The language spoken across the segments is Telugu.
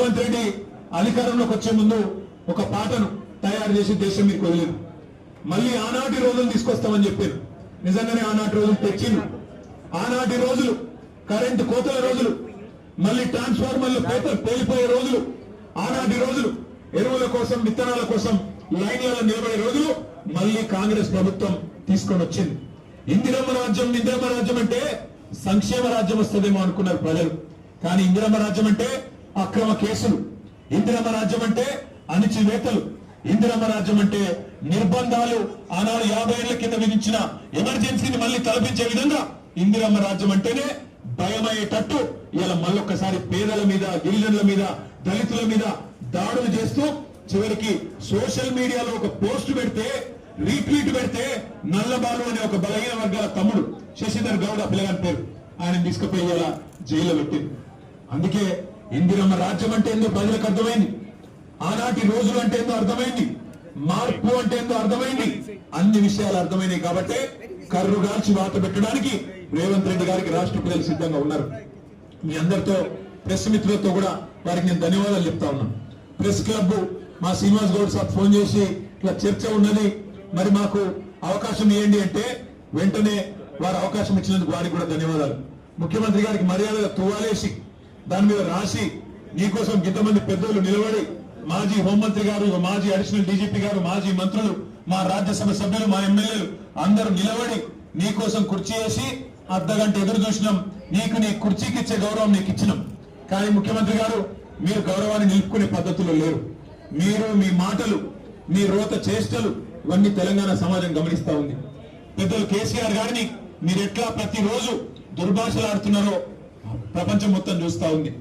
రేవంత్ రెడ్డి అధికారంలోకి వచ్చే ముందు ఒక పాటను తయారు చేసి దేశం మీకు వదిలేదు. మళ్ళీ ఆనాటి రోజులు తీసుకొస్తామని చెప్పారు. నిజంగానే ఆనాటి రోజులు తెచ్చిండు. ఆనాటి రోజులు కరెంటు కోతల రోజులు, మళ్ళీ ట్రాన్స్ఫార్మర్లు పేలిపోయే రోజులు, ఆనాటి రోజులు ఎరువుల కోసం విత్తనాల కోసం లైన్లలో నిలబడే రోజులు మళ్ళీ కాంగ్రెస్ ప్రభుత్వం తీసుకొని వచ్చింది. ఇందిరమ్మ రాజ్యం అంటే సంక్షేమ రాజ్యం వస్తుందేమో అనుకున్నారు ప్రజలు. కానీ ఇందిరమ్మ రాజ్యం అంటే అక్రమ కేసులు, ఇందిరమ్మ రాజ్యం అంటే అణిచివేతలు, ఇందిరమ్మ రాజ్యం అంటే నిర్బంధాలు. ఆనాడు 50 ఏళ్ల కింద విధించిన ఎమర్జెన్సీని మళ్ళీ తలపించే విధంగా ఇందిరమ్మ రాజ్యం అంటేనే భయమయ్యేటట్టు ఇలా మళ్ళొక్కసారి పేదల మీద, గిరిజనుల మీద, దళితుల మీద దాడులు చేస్తూ చివరికి సోషల్ మీడియాలో ఒక పోస్ట్ పెడితే, రీట్వీట్ పెడితే నల్లబాలు అనే ఒక బలహీన వర్గాల తమ్ముడు శశిధర్ గౌడ్ పిల్లగాని పేరు, ఆయన తీసుకుపోయి ఇలా జైల్లో పెట్టింది. అందుకే ఇందిరమ్మ రాజ్యం అంటే ఏందో ప్రజలకు అర్థమైంది, ఆనాటి రోజులు అంటే ఏందో అర్థమైంది, మార్పు అంటే ఏందో అర్థమైంది, అన్ని విషయాలు అర్థమైనాయి. కాబట్టి కర్రుగాల్చి వాత పెట్టడానికి రేవంత్ రెడ్డి గారికి రాష్ట్ర ప్రజలు సిద్ధంగా ఉన్నారు. మీ అందరితో ప్రెస్ మిత్రులతో కూడా వారికి నేను ధన్యవాదాలు చెప్తా ఉన్నాను. ప్రెస్ క్లబ్ మా శ్రీనివాస్ గౌడ్ సార్ ఫోన్ చేసి ఇట్లా చర్చ ఉన్నది, మరి మాకు అవకాశం ఇవ్వండి అంటే వెంటనే వారు అవకాశం ఇచ్చినందుకు వారికి కూడా ధన్యవాదాలు. ముఖ్యమంత్రి గారికి మర్యాదగా తువ్వాలేసి దాని మీద రాసి నీకోసం ఇంతమంది పెద్దలు నిలబడి, మాజీ హోంమంత్రి గారు, మాజీ అడిషనల్ డీజీపీ గారు, మాజీ మంత్రులు, మా రాజ్యసభ సభ్యులు, మా ఎమ్మెల్యేలు అందరూ నిలబడి నీకోసం కుర్చీ వేసి అర్ధగంట ఎదురు చూసినాం. నీకు నీ కుర్చీకి ఇచ్చే గౌరవం నీకు ఇచ్చినాం. కానీ ముఖ్యమంత్రి గారు మీరు గౌరవాన్ని నిలుపుకునే పద్ధతుల్లో లేరు. మీరు మీ మాటలు, మీ రోత చేష్టలు ఇవన్నీ తెలంగాణ సమాజం గమనిస్తా ఉంది. పెద్దలు కేసీఆర్ గారిని మీరు ఎట్లా ప్రతిరోజు దుర్భాషలు ఆడుతున్నారో ప్రపంచం మొత్తం చూస్తా ఉంది.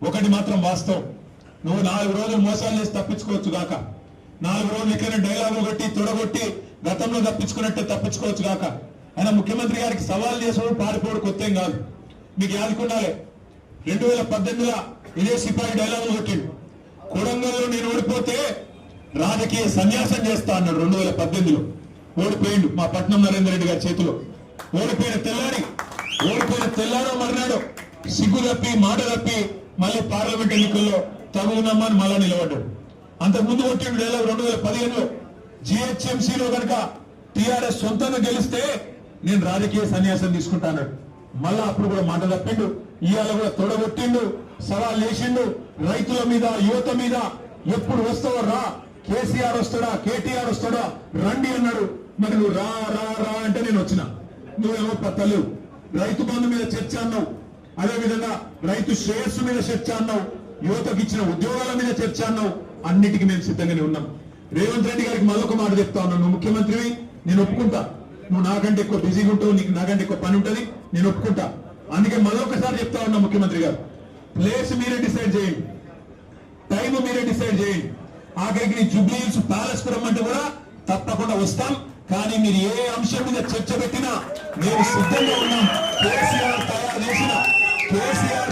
ఒకటి మాత్రం వాస్తవం, నువ్వు 4 రోజులు మోసాలు చేసి తప్పించుకోవచ్చు గాక, 4 రోజులు ఎక్కడైనా డైలాగులు కొట్టి తొడగొట్టి గతంలో తప్పించుకున్నట్టే తప్పించుకోవచ్చు గాక. ఆయన ముఖ్యమంత్రి గారికి సవాల్ చేసాడు, పారిపోవడం కొత్త ఏం కాదు. మీకు యాదుకున్నాలే 2018లో ఇదే సిపాయి డైలాగులు కొట్టిండు. కొడంగల్లో నేను ఓడిపోతే రాజకీయ సన్యాసం చేస్తా అన్నాడు. 2018లో ఓడిపోయిండు మా పట్నం నరేందర్ రెడ్డి గారి చేతిలో. ఓడిపోయిన తెల్లారో మర్నాడు సిగ్గు తప్పి మాట తప్పి మళ్ళీ పార్లమెంట్ ఎన్నికల్లో తగునమ్మని మళ్ళా నిలబడ్డాడు. అంతకుముందు కొట్టిండు డైలాగ్ 2015లో జిహెచ్ఎంసీలో కనుక టీఆర్ఎస్ సొంతంగా గెలిస్తే నేను రాజకీయ సన్యాసం తీసుకుంటా అన్నాడు. మళ్ళా అప్పుడు కూడా మాట తప్పిండు. ఇవాళ కూడా తొడగొట్టిండు, సవాల్ చేసిండు. రైతుల మీద, యువత మీద ఎప్పుడు వస్తావో రా, కేసీఆర్ వస్తాడా, కేటీఆర్ వస్తాడా, రండి అన్నాడు. మరి నువ్వు రా రా రా అంటే నేను వచ్చిన, నువ్వేమో పత్తలేవు. రైతు బంధు మీద చర్చ అన్నావు, అదేవిధంగా రైతు శ్రేయస్సు మీద చర్చ అన్నావు, యువతకు ఇచ్చిన ఉద్యోగాల మీద చర్చ అన్నావు. అన్నిటికీ మేము సిద్ధంగానే ఉన్నాం. రేవంత్ రెడ్డి గారికి మరొక మాట చెప్తా ఉన్నాను, నువ్వు ముఖ్యమంత్రివి, నేను ఒప్పుకుంటా. నువ్వు నాకంటే ఎక్కువ బిజీగా ఉంటావు, నీకు నాకంటే ఎక్కువ పని ఉంటుంది, నేను ఒప్పుకుంటా. అందుకే మరొకసారి చెప్తా ఉన్నా ముఖ్యమంత్రి గారు, ప్లేస్ మీరే డిసైడ్ చేయండి, టైం మీరే డిసైడ్ చేయండి. ఆఖరికి జూబ్లీ హిల్స్ ప్యాలెస్ కు రమ్మంటే కూడా తప్పకుండా వస్తాం. కానీ మీరు ఏ అంశం మీద చర్చ పెట్టినా మేము సిద్ధంగా ఉన్నాం. కేసీఆర్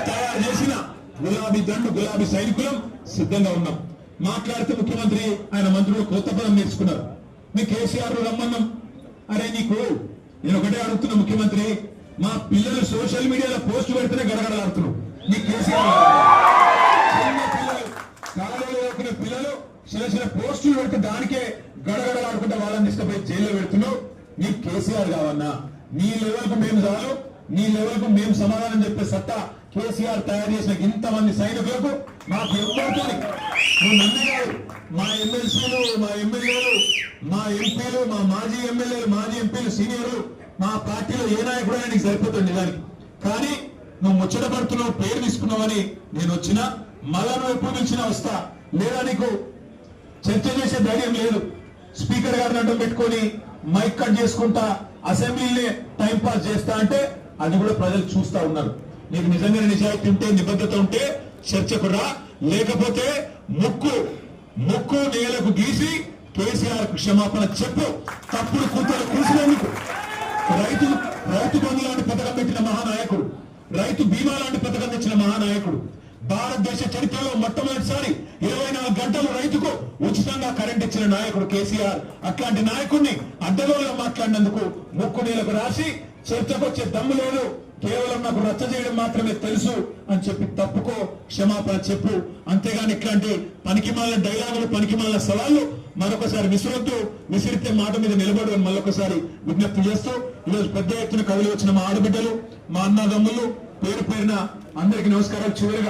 తయారు చేసిన గులాబీ దండు, గులాబీ సైనికులం సిద్ధంగా ఉన్నాం. మాట్లాడితే ముఖ్యమంత్రి ఆయన మంత్రులు కొత్త పదం నేర్చుకున్నారు. మీ కేసీఆర్ రమ్మన్నాం. అరే నీకు నేను ఒకటే అడుగుతున్నా ముఖ్యమంత్రి, మా పిల్లలు సోషల్ మీడియాలో పోస్ట్ పెడితేనే గడగడలాడుతున్నావు. నీ కేసీఆర్ కాలంలో వచ్చిన పిల్లలు చిన్న పోస్టులు పెడితే దానికే గడగడలాడుకుంటే వాళ్ళని తీసుకుపోయి జైల్లో పెడుతున్నావు. నీ కేసీఆర్ కావన్నా, నీ లెవెల్ కు మేము చాలు, నీ లెవెల్ కు మేము సమాధానం చెప్పే సత్తా కేసీఆర్ తయారు చేసిన ఇంతమంది సైనికులకు మాకు ఎవ్వరితోని, నువ్వు నన్ను కాదు, మా ఎమ్మెల్సీలు, మా ఎమ్మెల్యేలు, మా ఎంపీలు, మా మాజీ ఎమ్మెల్యేలు, మాజీ ఎంపీలు, సీనియర్లు, మా పార్టీలో ఏ నాయకుడైనా నీకు సరిపోతుంది నిజానికి. కానీ నువ్వు ముచ్చట పడుతున్నావు, పేరు తీసుకున్నావని నేను వచ్చినా, మళ్ళా నువ్వు ఎప్పుడు పిలిచినా వస్తా. లేదా నీకు చర్చ చేసే ధైర్యం లేదు, స్పీకర్ గారిని అడ్డం పెట్టుకొని మైక్ కట్ చేసుకుంటా అసెంబ్లీనే టైం పాస్ చేస్తా అంటే అది కూడా ప్రజలు చూస్తా ఉన్నారు. నీకు నిజంగా నిజాయితీ ఉంటే, నిబద్ధత ఉంటే చర్చకు రా, లేకపోతే ముక్కు నేలకు గీసి కేసీఆర్ క్షమాపణ చెప్పు. తప్పుడు కూతురు కూసినందుకు రైతు బంధు లాంటి పథకం పెట్టిన మహానాయకుడు, రైతు బీమా లాంటి పథకం తెచ్చిన మహానాయకుడు, భారతదేశ చరిత్రలో మొట్టమొదటిసారి 24 గంటలు రైతుకు ఉచితంగా కరెంట్ ఇచ్చిన నాయకుడు కేసీఆర్. అట్లాంటి నాయకుడిని అడ్డగోలుగా మాట్లాడినందుకు ముక్కు నేలకు రాసి చర్చకొచ్చే దమ్ము లేదు. కేవలం నాకు రచ్చ చేయడం మాత్రమే తెలుసు అని చెప్పి తప్పుకో, క్షమాపణ చెప్పు. అంతేగాని ఇట్లాంటి పనికిమాలిన డైలాగులు, పనికిమాలిన సవాళ్లు మరొకసారి విసురొద్దు. విసిరితే మాట మీద నిలబడు అని మళ్ళొకసారి విజ్ఞప్తి చేస్తూ, ఈరోజు పెద్ద ఎత్తున కదిలి వచ్చిన మా ఆడబిడ్డలు, మా అన్నదమ్ములు, పేరు పేరున అందరికీ నమస్కారాలు. చివరిగా